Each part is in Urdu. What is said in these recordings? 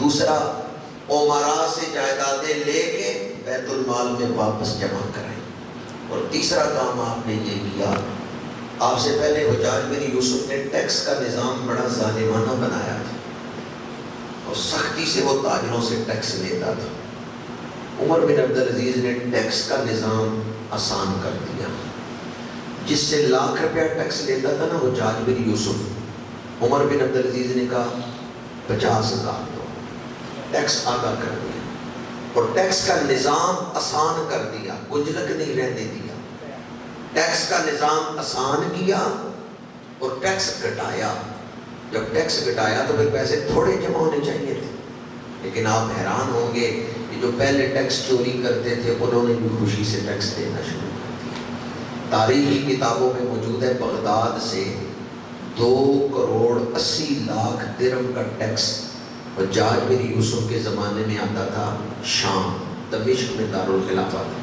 دوسرا عمراء سے جائیدادیں لے کے بیت المال میں واپس جمع کریں، اور تیسرا کام آپ نے یہ کیا، آپ سے پہلے حجاج بن یوسف نے ٹیکس کا نظام بڑا ظالمانہ بنایا تھا اور سختی سے وہ تاجروں سے ٹیکس لیتا تھا۔ عمر بن عبدالعزیز نے ٹیکس کا نظام آسان کر دیا، جس سے لاکھ روپیہ ٹیکس لیتا تھا نا حجاج بن یوسف، عمر بن عبدالعزیز نے کہا 50,000 دو، ٹیکس آدھا کر دیا، اور ٹیکس کا نظام آسان کر دیا، گنجلک نہیں رہنے دیا، ٹیکس کا نظام آسان کیا اور ٹیکس گھٹایا۔ جب ٹیکس گھٹایا تو پھر پیسے تھوڑے جمع ہونے چاہیے تھے، لیکن آپ حیران ہوں گے کہ جو پہلے ٹیکس چوری کرتے تھے انہوں نے بھی خوشی سے ٹیکس دینا شروع کر دیا۔ تاریخی کتابوں میں موجود ہے بغداد سے 2,80,00,000 درہم کا ٹیکس حجاج بن یوسف کے زمانے میں آتا تھا شام، دمشق میں دارالخلافہ تھا،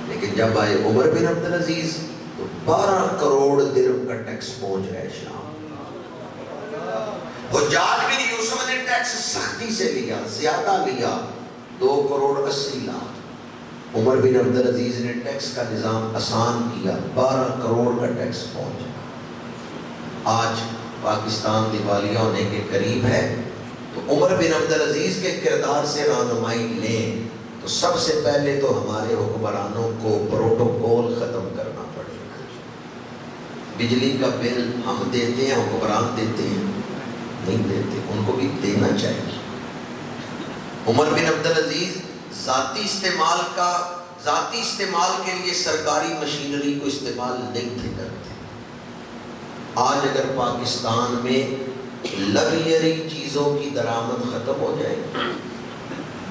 لیکن جب آئے عمر بن عبدالعزیز تو 12 کروڑ درہم کا ٹیکس پہنچ گئے شام۔ حجاج بن یوسف نے ٹیکس سختی سے لیا، زیادہ لیا، 2,80,00,000۔ عمر بن عبدالعزیز نے ٹیکس کا نظام آسان کیا، 12 کروڑ کا ٹیکس پہنچا۔ آج پاکستان دیوالیہ ہونے کے قریب ہے، تو عمر بن عبدالعزیز کے کردار سے رہنمائی لیں تو سب سے پہلے تو ہمارے حکمرانوں کو پروٹوکول ختم کرنا پڑے گا۔ بجلی کا بل ہم دیتے ہیں، حکمران دیتے ہیں؟ نہیں دیتے، ان کو بھی دینا چاہیے۔ عمر بن عبدالعزیز ذاتی استعمال کے لیے سرکاری مشینری کو استعمال نہیں تھے کرتے۔ آج اگر پاکستان میں لگژری چیزوں کی درآمد ختم ہو جائے،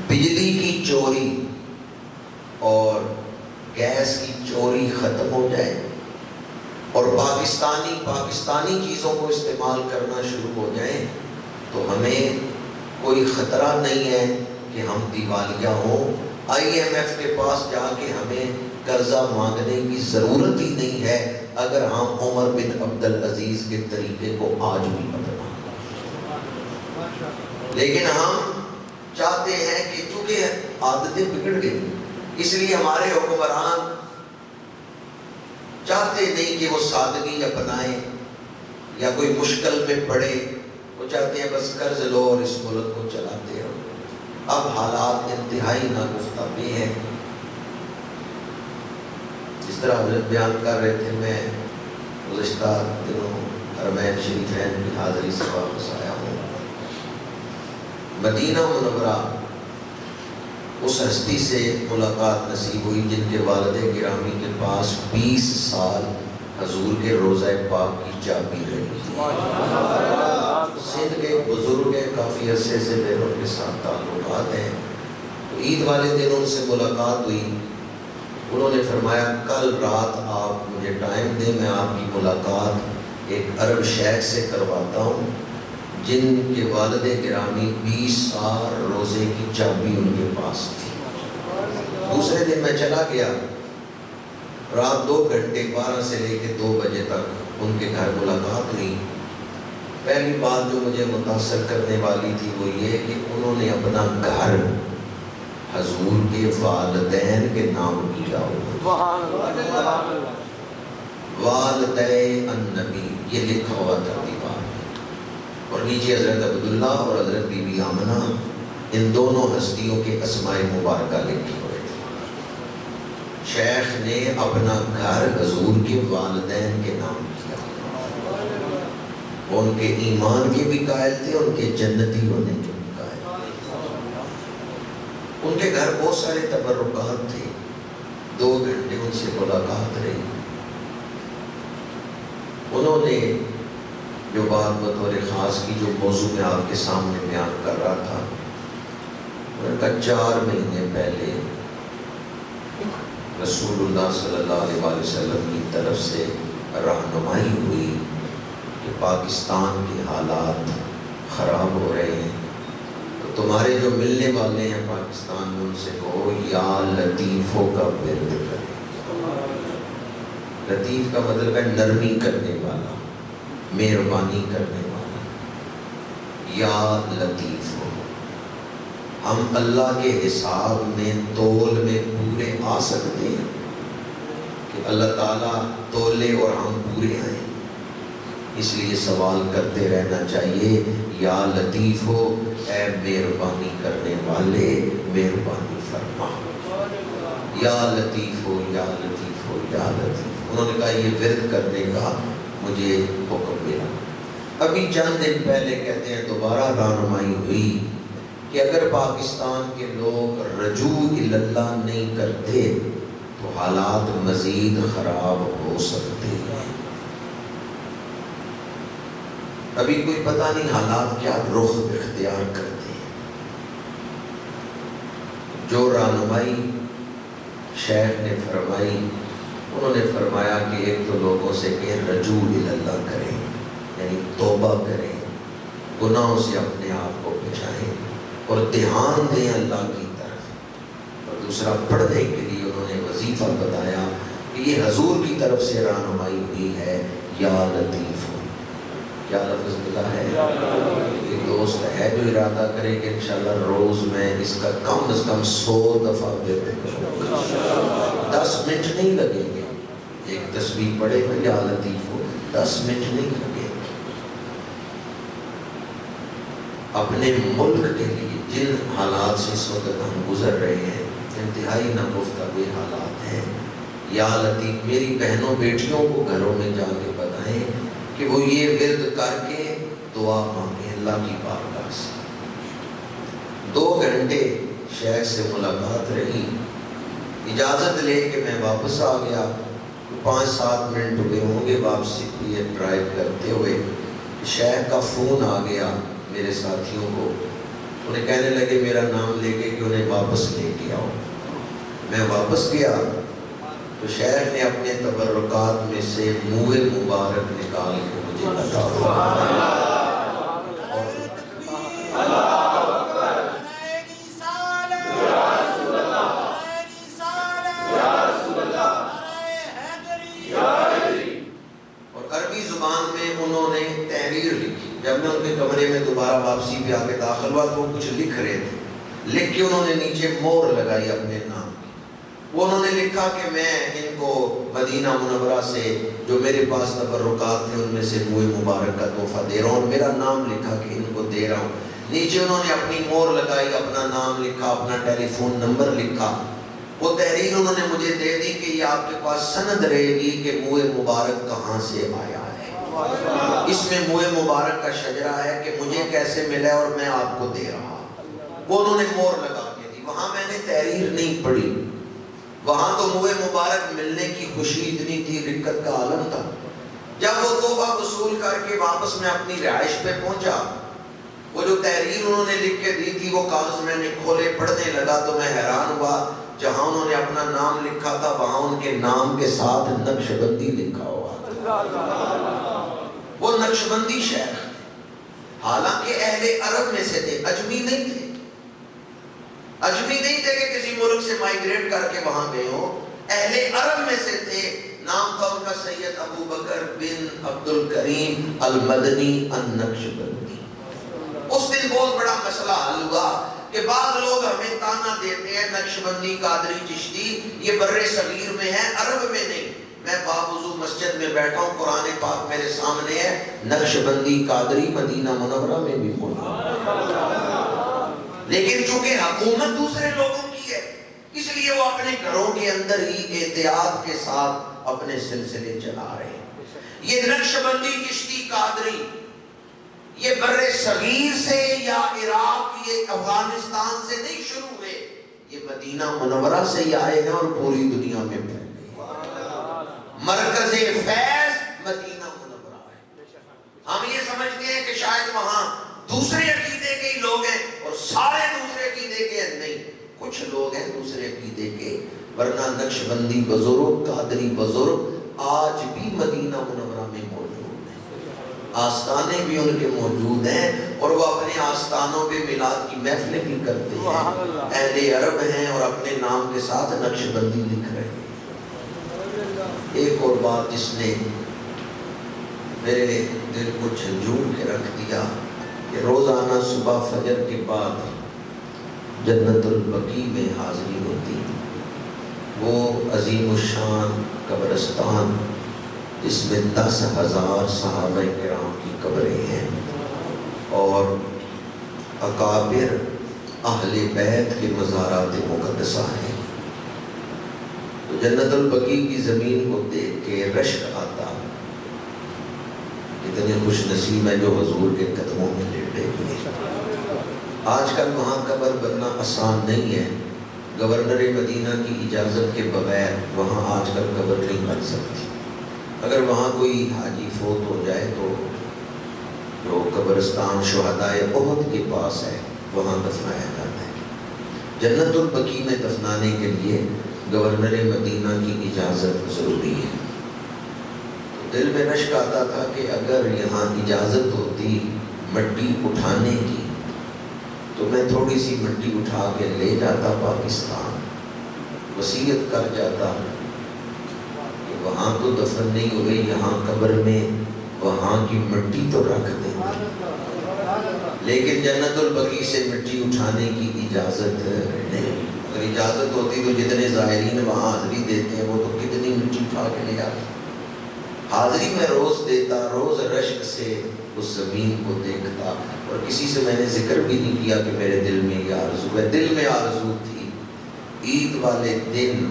بجلی کی چوری اور گیس کی چوری ختم ہو جائے، اور پاکستانی چیزوں کو استعمال کرنا شروع ہو جائیں، تو ہمیں کوئی خطرہ نہیں ہے کہ ہم دیوالیہ ہوں۔ IMF کے پاس جا کے ہمیں قرضہ مانگنے کی ضرورت ہی نہیں ہے اگر ہم عمر بن عبدالعزیز کے طریقے کو آج بھی اپنا۔ لیکن ہم چاہتے ہیں کہ چونکہ عادتیں بگڑ گئی، اس لیے ہمارے حکمران چاہتے نہیں کہ وہ سادگی اپنائیں یا کوئی مشکل میں پڑے، وہ چاہتے ہیں بس قرض لو اور اس ملک کو چلاتے رہو۔ اب حالات انتہائی ناگفتہ ہیں۔ جس طرح حضرت بیان کر رہے تھے، میں گزشتہ دنوں حرمین شریفین کی حاضری سے واپس آیا ہوں۔ مدینہ منورہ اس ہستی سے ملاقات نصیب ہوئی جن کے والد گرامی کے پاس 20 سال حضور کے روضہ پاک کی چابی رہی۔ سندھ کے بزرگ ہیں، کافی عرصے سے میرے ان کے ساتھ تعلقات ہیں۔ تو عید والے دن ان سے ملاقات ہوئی، انہوں نے فرمایا کل رات آپ مجھے ٹائم دیں، میں آپ کی ملاقات ایک عرب شیخ سے کرواتا ہوں جن کے والد گرامی 20 سال روزے کی چابی ان کے پاس تھی۔ دوسرے دن میں چلا گیا، رات 2 گھنٹے 12 سے لے کے 2 بجے تک ان کے گھر ملاقات ہوئی۔ پہلی بات جو مجھے متاثر کرنے والی تھی وہ یہ کہ انہوں نے اپنا گھر حضور کے والدین کے نام کیا ہوا، والدین النبی، یہ لکھا ہوا تھا دیوار میں، اور نیچے حضرت عبداللہ اور حضرت بی بی آمنہ، ان دونوں ہستیوں کے اسماء مبارکہ لکھی ہوئے تھے۔ شیخ نے اپنا گھر حضور کے والدین کے نام کیا، ان کے ایمان کے بھی قائل تھے، ان کے جنتی ہونے کے بھی قائل تھے۔ ان کے گھر بہت سارے تبرکات تھے۔ 2 گھنٹے ان سے ملاقات رہی۔ انہوں نے جو بات بطور خاص کی، جو موضوع میں آپ کے سامنے بیان کر رہا تھا، انہوں نے کہا 4 مہینے پہلے رسول اللہ صلی اللہ علیہ وسلم کی طرف سے رہنمائی ہوئی کہ پاکستان کے حالات خراب ہو رہے ہیں، تو تمہارے جو ملنے والے ہیں پاکستان میں ان سے کہو یا لطیفوں کا ورد کریں۔ لطیف کا مطلب ہے نرمی کرنے والا، مہربانی کرنے والا، یا لطیف ہو، ہم اللہ کے حساب میں تول میں پورے آ سکتے ہیں کہ اللہ تعالیٰ تولے اور ہم پورے آئیں؟ اس لیے سوال کرتے رہنا چاہیے، یا لطیف ہو، اے مہربانی کرنے والے مہربانی فرما، یا لطیف ہو یا لطیف ہو یا لطیف۔ انہوں نے کہا یہ ورد کرنے کا مجھے حکم ملا۔ ابھی چند دن پہلے کہتے ہیں دوبارہ رہنمائی ہوئی کہ اگر پاکستان کے لوگ رجوع اللہ نہیں کرتے تو حالات مزید خراب ہو سکتے ہیں۔ ابھی کوئی پتہ نہیں حالات کیا رخ اختیار کرتے ہیں۔ جو رہنمائی شیخ نے فرمائی، انہوں نے فرمایا کہ ایک تو لوگوں سے کہ رجوع اللہ کریں، یعنی توبہ کریں، گناہوں سے اپنے آپ کو بچائیں اور دھیان دیں اللہ کی طرف۔ اور دوسرا پڑھنے کے لیے انہوں نے وظیفہ بتایا کہ یہ حضور کی طرف سے رہنمائی ہوئی ہے، یا لطیف ہو۔ کیا لفظ ملا ہے؟ ایک دوست ہے جو ارادہ کرے کہ انشاءاللہ روز میں اس کا کم از کم 100 دفعہ دیتے ہیں، 10 منٹ نہیں لگیں گے، ایک تسبیح پڑھے گا یا لطیف ہو، 10 منٹ نہیں لگے گا۔ اپنے ملک کے لیے جن حالات سے اس وقت ہم گزر رہے ہیں، انتہائی ناگفتگو حالات ہیں، یا لطیف میری بہنوں بیٹیوں کو گھروں میں جا کے بتائیں کہ وہ یہ ورد کر کے دعا مانگیں اللہ کی بارگاہ سے۔ 2 گھنٹے شیخ سے ملاقات رہی، اجازت لے کے میں واپس آ گیا، 5-7 منٹ ہوئے ہوں گے واپسی یہ ڈرائیو کرتے ہوئے، شیخ کا فون آ گیا میرے ساتھیوں کو، انہیں کہنے لگے میرا نام لے کے کہ انہیں واپس لے کے آؤ۔ میں واپس گیا تو شیخ نے اپنے تبرکات میں سے منہ مبارک نکال کے مجھے عطا فرمایا۔ اور عربی زبان میں انہوں نے تحریر لکھی۔ جب میں ان کے کمرے میں دوبارہ واپسی پہ آ کے داخل ہوا تو وہ کچھ لکھ رہے تھے، لکھ کے انہوں نے نیچے مور لگائی اپنے نام کی۔ وہ انہوں نے لکھا کہ میں ان کو مدینہ منورہ سے جو میرے پاس تبرکات تھے ان میں سے منہ مبارک کا تحفہ دے رہا ہوں، اور میرا نام لکھا کہ ان کو دے رہا ہوں۔ نیچے انہوں نے اپنی مور لگائی، اپنا نام لکھا، اپنا ٹیلی فون نمبر لکھا۔ وہ تحریر انہوں نے مجھے دے دی کہ یہ آپ کے پاس سند رہے گی کہ منہ مبارک کہاں سے آیا ہے، اس میں منہ مبارک کا شجرہ ہے کہ مجھے کیسے ملا ہے اور میں آپ کو دے رہا ہوں۔ وہ انہوں نے مور لگا کے دی۔ وہاں میں نے تحریر نہیں پڑھی، وہاں تو منہ مبارک ملنے کی خوشی اتنی تھی، رکت کا عالم تھا۔ جب وہ تحفہ وصول کر کے واپس میں اپنی رہائش پہ پہنچا، وہ جو تحریر انہوں نے لکھ کے دی تھی وہ کاغذ میں نے کھولے، پڑھنے لگا تو میں حیران ہوا، جہاں انہوں نے اپنا نام لکھا تھا وہاں ان کے نام کے ساتھ نقش بندی لکھا ہوا تھا۔ وہ نقش بندی شیخ، حالانکہ اہل عرب میں سے تھے، اجمی نہیں تھے، اجمی نہیں تھے کہ کسی ملک سے مائیگریٹ کر کے وہاں گئے ہو، اہل عرب میں سے تھے۔ نام تھا ان کا سید ابو بکر بن عبد الکریم المدنی النقشبندی۔ اس دن بہت بڑا مسئلہ حل ہوا کہ بعض لوگ ہمیں تانا دیتے ہیں نقشبندی قادری چشتی یہ بر صغیر میں ہے، عرب میں نہیں۔ میں باوضو مسجد میں بیٹھا ہوں، قرآن پاک میرے سامنے ہے، نقشبندی قادری مدینہ منورہ میں بھی موجود، لیکن چونکہ حکومت دوسرے لوگوں کی ہے اس لیے وہ اپنے گھروں کے اندر ہی احتیاط کے ساتھ اپنے سلسلے چلا رہے ہیں۔ یہ نقشبندی چشتی قادری یہ بر صغیر سے یا عراق یہ افغانستان سے نہیں شروع ہوئے، یہ مدینہ منورہ سے ہی آئے ہیں اور پوری دنیا میں پھیل گئے۔ مرکز فیض مدینہ منورہ ہے۔ ہم یہ سمجھتے ہیں کہ شاید وہاں دوسرے عقیدے کے ہی لوگ ہیں اور سارے دوسرے عقیدے کے ہیں، نہیں، کچھ لوگ ہیں دوسرے عقیدے کے، ورنہ نقشبندی بزرگ قادری بزرگ آج بھی مدینہ منورہ میں موجود ہیں، آستانے بھی ان کے موجود ہیں اور وہ اپنے آستانوں پہ میلاد کی محفلیں بھی کرتے ہیں، اہل عرب ہیں اور اپنے نام کے ساتھ نقشبندی لکھ رہے ہیں۔ ایک اور بات جس نے میرے دل کو جھنجھوڑ کے رکھ دیا کہ روزانہ صبح فجر کے بعد جنت البقیع میں حاضری ہوتی، وہ عظیم الشان قبرستان جس میں 10,000 صحابہ کرام کی قبریں ہیں اور اکابر اہل بیت کے مزارات مقدسہ ہیں، تو جنت البقیع کی زمین کو دیکھ کے رشک آتا، اتنے خوش نصیب ہیں جو حضور کے قدموں میں لیٹے ہوئے۔ آج کل وہاں قبر بننا آسان نہیں ہے، گورنر مدینہ کی اجازت کے بغیر وہاں آج کل قبر نہیں بن سکتی۔ اگر وہاں کوئی حاجی فوت ہو جائے تو جو قبرستان شہدائے احد کے پاس ہے وہاں دفنایا جاتا ہے۔ جنت البقیع میں دفنانے کے لیے گورنر مدینہ کی اجازت ضروری ہے۔ دل میں رشک آتا تھا کہ اگر یہاں اجازت ہوتی مٹی اٹھانے کی تو میں تھوڑی سی مٹی اٹھا کے لے جاتا پاکستان، وصیت کر جاتا کہ وہاں تو دفن نہیں ہوئے، یہاں قبر میں وہاں کی مٹی تو رکھ دیں۔ لیکن جنت البقیع سے مٹی اٹھانے کی اجازت نہیں۔ اگر اجازت ہوتی تو جتنے زائرین وہاں حاضری دیتے ہیں وہ تو کتنی مٹی اٹھا کے لے آتے۔ حاضری میں روز دیتا، روز رشک سے اس زمین کو دیکھتا، اور کسی سے میں نے ذکر بھی نہیں کیا کہ میرے دل میں یہ آرزو ہے۔ دل میں آرزو تھی عید والے دن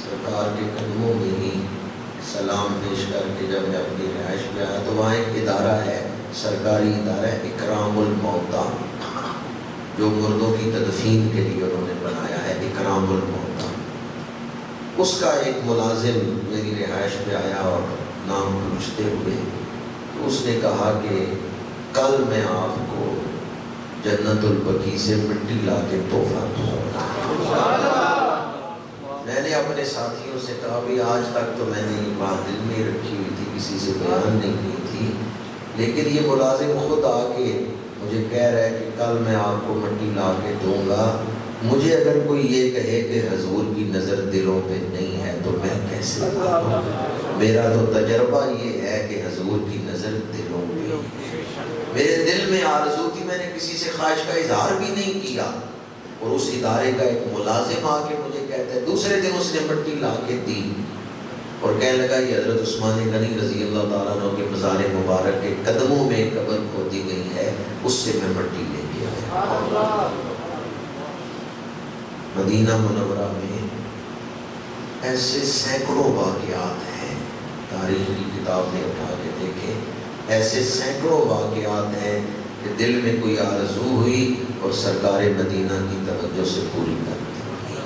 سرکار کے قدموں میں ہی سلام پیش کر کے جب میں اپنی رہائش پہ آیا تو وہاں ایک ادارہ ہے، سرکاری ادارہ ہے اکرام الموتیٰ، جو مردوں کی تدفین کے لیے انہوں نے بنایا ہے اکرام الموتیٰ۔ اس کا ایک ملازم میری رہائش پہ آیا اور نام پوچھتے ہوئے تو اس نے کہا کہ کل میں آپ کو جنت البقیع سے مٹی لا کے تحفہ دوں گا۔ میں نے اپنے ساتھیوں سے کہا بھی آج تک تو میں نے یہ بات دل میں رکھی ہوئی تھی، کسی سے بیان نہیں کی تھی، لیکن یہ ملازم خود آ کے مجھے کہہ رہا ہے کہ کل میں آپ کو مٹی لا کے دوں گا۔ مجھے اگر کوئی یہ کہے کہ حضور کی نظر دلوں پہ نہیں ہے تو میں کیسے مانوں؟ میرا تو تجربہ یہ ہے کہ حضور کی نظر دلوں پہ ہے۔ میرے دل میں آرزو تھی، میں نے کسی سے خواہش کا اظہار بھی نہیں کیا، اور اس ادارے کا ایک ملازم آ کے مجھے کہتا ہے، دوسرے دن اس نے مٹی لا کے دی اور کہنے لگا یہ حضرت عثمان غنی رضی اللہ تعالیٰ عنہ کے مزار مبارک کے قدموں میں قبر کھودی گئی ہے، اس سے میں مٹی لے کے آیا۔ مدینہ منورہ میں ایسے سینکڑوں واقعات ہیں، تاریخ کی کتاب میں اٹھا کے دیکھیں، ایسے سینکڑوں واقعات ہیں کہ دل میں کوئی آرزو ہوئی اور سرکار مدینہ کی توجہ سے پوری کر دی۔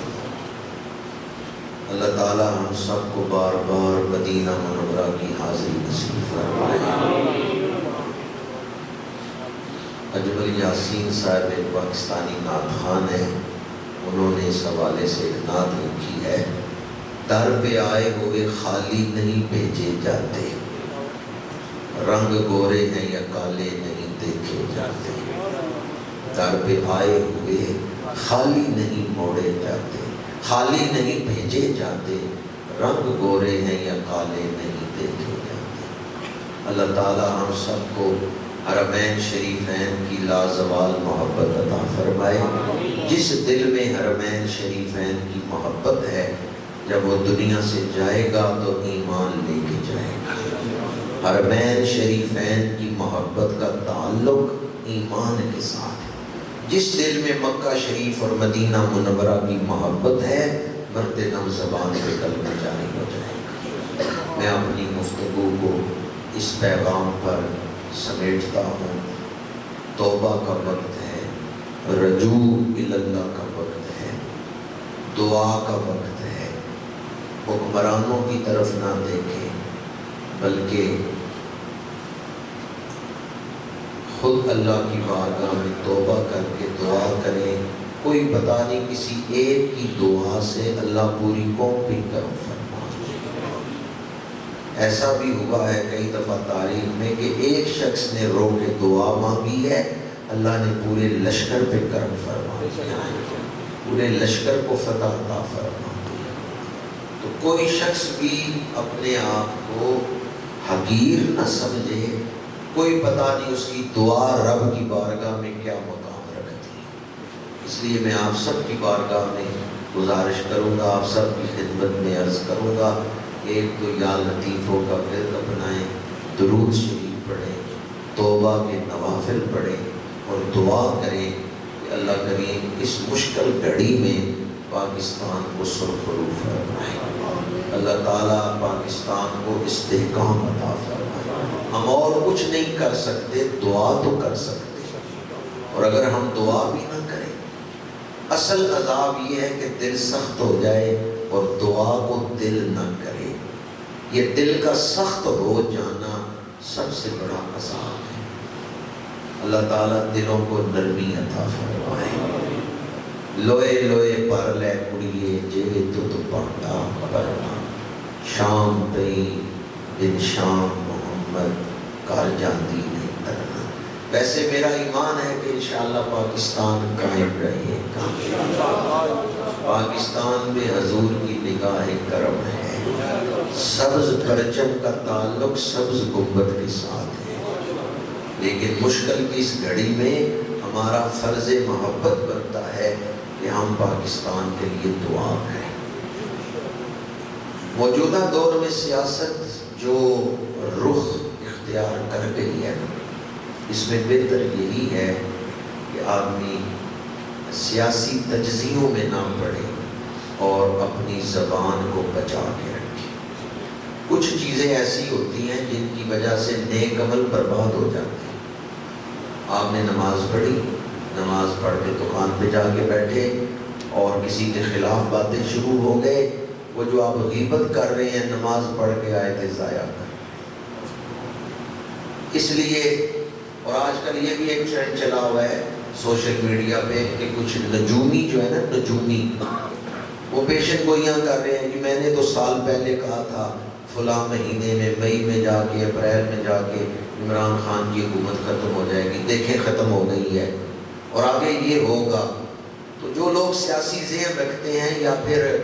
اللہ تعالی ہم سب کو بار بار مدینہ منورہ کی حاضری نصیب فرمائے۔ اجمل یاسین صاحب ایک پاکستانی نعت خوان ہے، انہوں نے اس حوالے سے ایک نعت لکھی ہے، در پہ آئے ہوئے خالی نہیں بھیجے جاتے، رنگ گورے ہیں یا کالے نہیں دیکھے جاتے، در پہ آئے ہوئے خالی نہیں موڑے جاتے، خالی نہیں بھیجے جاتے، رنگ گورے ہیں یا کالے نہیں دیکھے جاتے۔ اللہ تعالی ہم سب کو حرمین شریفین کی لازوال محبت عطا فرمائے۔ جس دل میں حرمین شریفین کی محبت ہے، جب وہ دنیا سے جائے گا تو ایمان لے کے جائے گا۔ حرمین شریفین کی محبت کا تعلق ایمان کے ساتھ ہے۔ جس دل میں مکہ شریف اور مدینہ منورہ کی محبت ہے، مرتے دم زبان پہ کلمہ جاری ہو جائے گا۔ میں اپنی گفتگو کو اس پیغام پر سمیٹتا ہوں۔ توبہ کا وقت ہے، رجوع اللہ کا وقت ہے، دعا کا وقت ہے۔ حکمرانوں کی طرف نہ دیکھیں بلکہ خود اللہ کی بارگاہ میں توبہ کر کے دعا کریں۔ کوئی پتہ نہیں کسی ایک کی دعا سے اللہ پوری قوم پہ کرم فرما۔ ایسا بھی ہوا ہے کئی دفعہ تاریخ میں کہ ایک شخص نے رو کے دعا مانگی ہے، اللہ نے پورے لشکر پہ کرم فرما دیا، پورے لشکر کو فتح عطا فرما دیا۔ تو کوئی شخص بھی اپنے آپ کو حقیر نہ سمجھے، کوئی پتہ نہیں اس کی دعا رب کی بارگاہ میں کیا مقام رکھتی ہے۔ اس لیے میں آپ سب کی بارگاہ میں گزارش کروں گا، آپ سب کی خدمت میں عرض کروں گا، ایک تو یا لطیفوں کا ورد اپنائیں، درود شریف پڑھیں، توبہ کے نوافل پڑھیں اور دعا کریں کہ اللہ کریم اس مشکل گھڑی میں پاکستان کو سرخرو فرمائے، اللہ تعالیٰ پاکستان کو استحکام عطا فرمائے۔ ہم اور کچھ نہیں کر سکتے، دعا تو کر سکتے، اور اگر ہم دعا بھی نہ کریں، اصل عذاب یہ ہے کہ دل سخت ہو جائے اور دعا کو دل نہ کرے۔ یہ دل کا سخت ہو جانا سب سے بڑا عذاب ہے۔ اللہ تعالیٰ دلوں کو نرمی عطا فرمائے۔ لوئے لوئے پر لے کڑیے جے تُت پانڈا پرنا، شام تئی دن شام محمد کار جاندی نہیں ترنا۔ ویسے میرا ایمان ہے کہ انشاءاللہ پاکستان قائم رہے گا۔ پاکستان میں حضور کی نگاہ کرم ہے، سبز پرچم کا تعلق سبز گنبد کے ساتھ ہے، لیکن مشکل کی اس گھڑی میں ہمارا فرض محبت بنتا ہے کہ ہم پاکستان کے لیے دعا کریں۔ موجودہ دور میں سیاست جو رخ اختیار کر گئی ہے، اس میں بہتر یہی ہے کہ آدمی سیاسی تجزیوں میں نہ پڑے اور اپنی زبان کو بچا کے رکھے۔ کچھ چیزیں ایسی ہوتی ہیں جن کی وجہ سے نیک عمل برباد ہو جاتے ہیں۔ آپ نے نماز پڑھی، نماز پڑھ کے دکان پہ جا کے بیٹھے اور کسی کے خلاف باتیں شروع ہو گئے، وہ جو آپ غیبت کر رہے ہیں نماز پڑھ کے آئے تھے ضائع کر۔ اس لیے، اور آج کل یہ بھی ایک ٹرینڈ چلا ہوا ہے سوشل میڈیا پہ کہ کچھ نجومی جو ہے نا، نجومی وہ پیشن گوئیاں کر رہے ہیں کہ میں نے تو سال پہلے کہا تھا فلاں مہینے میں، مئی میں جا کے، اپریل میں جا کے عمران خان کی حکومت ختم ہو جائے گی، دیکھیں ختم ہو گئی ہے اور آگے یہ ہوگا۔ تو جو لوگ سیاسی ذہن رکھتے ہیں یا پھر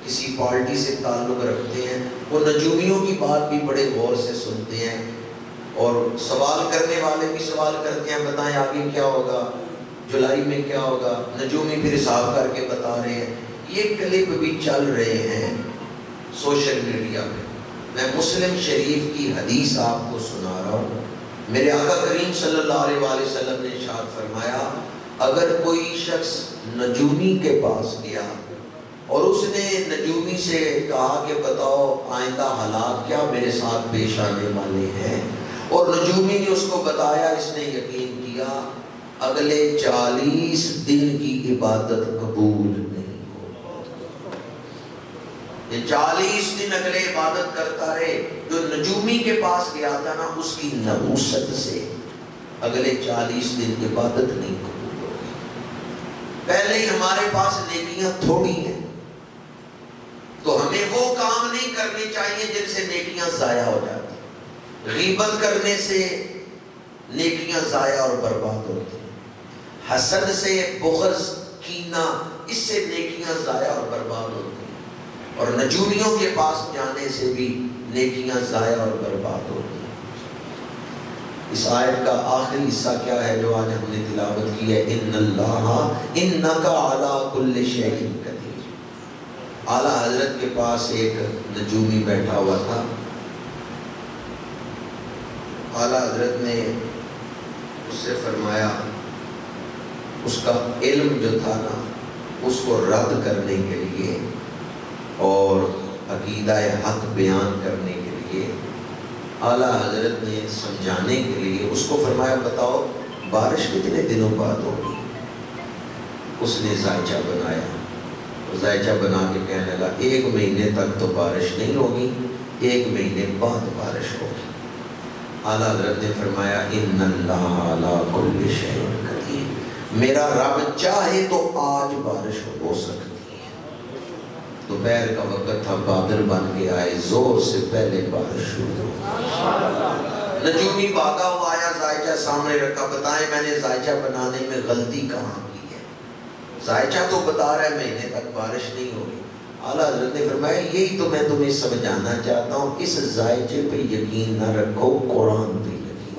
کسی پارٹی سے تعلق رکھتے ہیں، وہ نجومیوں کی بات بھی بڑے غور سے سنتے ہیں، اور سوال کرنے والے بھی سوال کرتے ہیں بتائیں آگے کیا ہوگا، جولائی میں کیا ہوگا، نجومی پھر حساب کر کے بتا رہے ہیں۔ یہ کلپ بھی چل رہے ہیں سوشل میڈیا پہ۔ میں مسلم شریف کی حدیث آپ کو سنا رہا ہوں۔ میرے آقا کریم صلی اللہ علیہ وآلہ وسلم نے ارشاد فرمایا، اگر کوئی شخص نجومی کے پاس گیا اور اس نے نجومی سے کہا کہ بتاؤ آئندہ حالات کیا میرے ساتھ پیش آنے والے ہیں، اور نجومی نے اس کو بتایا، اس نے یقین کیا، اگلے 40 دن کی عبادت قبول نہیں ہوگی۔ یہ 40 دن اگلے عبادت کرتا رہے۔ جو نجومی کے پاس گیا تھا نا، اس کی نحوست سے اگلے 40 دن عبادت نہیں قبول ہوگی۔ پہلے ہی ہمارے پاس نیکیاں تھوڑی ہیں، تو ہمیں وہ کام نہیں کرنے چاہیے جن سے نیکیاں ضائع ہو جاتی۔ غیبت کرنے سے نیکیاں ضائع اور برباد ہوتی ہیں، حسد سے، بغض، کینہ، اس سے نیکیاں ضائع اور برباد ہوتی ہیں، اور نجومیوں کے پاس جانے سے بھی نیکیاں ضائع اور برباد ہوتی ہیں۔ اس آیت کا آخری حصہ کیا ہے جو آج ہم نے تلاوت کی ہے؟ ان اللہ انک علی کل شیء قدیر۔ اعلیٰ حضرت کے پاس ایک نجومی بیٹھا ہوا تھا۔ اعلیٰ حضرت نے اس سے فرمایا، اس کا علم جو تھا نا اس کو رد کرنے کے لیے اور عقیدہ حق بیان کرنے کے لیے، اعلیٰ حضرت نے سمجھانے کے لیے اس کو فرمایا بتاؤ بارش کتنے دنوں بعد ہوگی؟ اس نے ذائچہ بنایا، ذائچہ بنا کے کہنے لگا 1 مہینے تک تو بارش نہیں ہوگی، 1 مہینے بعد بارش ہوگی۔ اعلیٰ حضرت نے فرمایا ان اللہ علی کل شیء قدیر، میرا رب چاہے تو آج بارش ہو سکتی ہے۔ دوپہر کا وقت تھا، بادل بن کے آئے، زور سے پہلے بارش شروع ہو۔ نجومی بھاگا ہوا آیا، ذائچہ سامنے رکھا، بتائیں میں نے ذائچہ بنانے میں غلطی کہاں کی ہے؟ ذائچہ تو بتا رہا ہے مہینے تک بارش نہیں ہوگی۔ اعلیٰ حضرت نے فرمایا یہی تو میں تمہیں سمجھانا چاہتا ہوں، اس ذائچے پہ یقین نہ رکھو، قرآن پہ یقین۔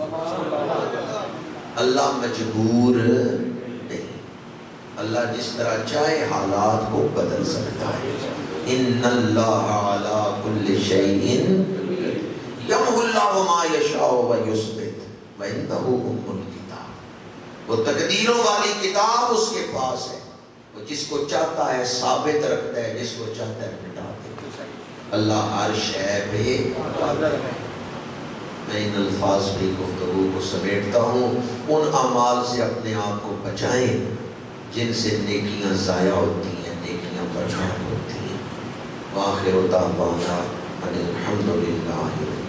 اللہ مجبور نہیں، اللہ اللہ جس طرح چاہے حالات کو بدل سکتا ہے. ان اللہ علی کل شیء یمحو اللہ ما یشاء ویثبت وعندہ ام الکتاب. وہ تقدیروں والی کتاب اس کے پاس ہے، وہ جس کو چاہتا ہے ثابت رکھتا ہے، جس کو چاہتا ہے مٹا دیتا ہے. اللہ ہر شے پہ قادر ہے. میں ان الفاظ پہ گفتگو کو سمیٹتا ہوں. ان اعمال سے اپنے آپ کو بچائیں جن سے نیکیاں ضائع ہوتی ہیں، نیکیاں برباد ہوتی ہیں. وآخر دعوانا ان الحمد للہ.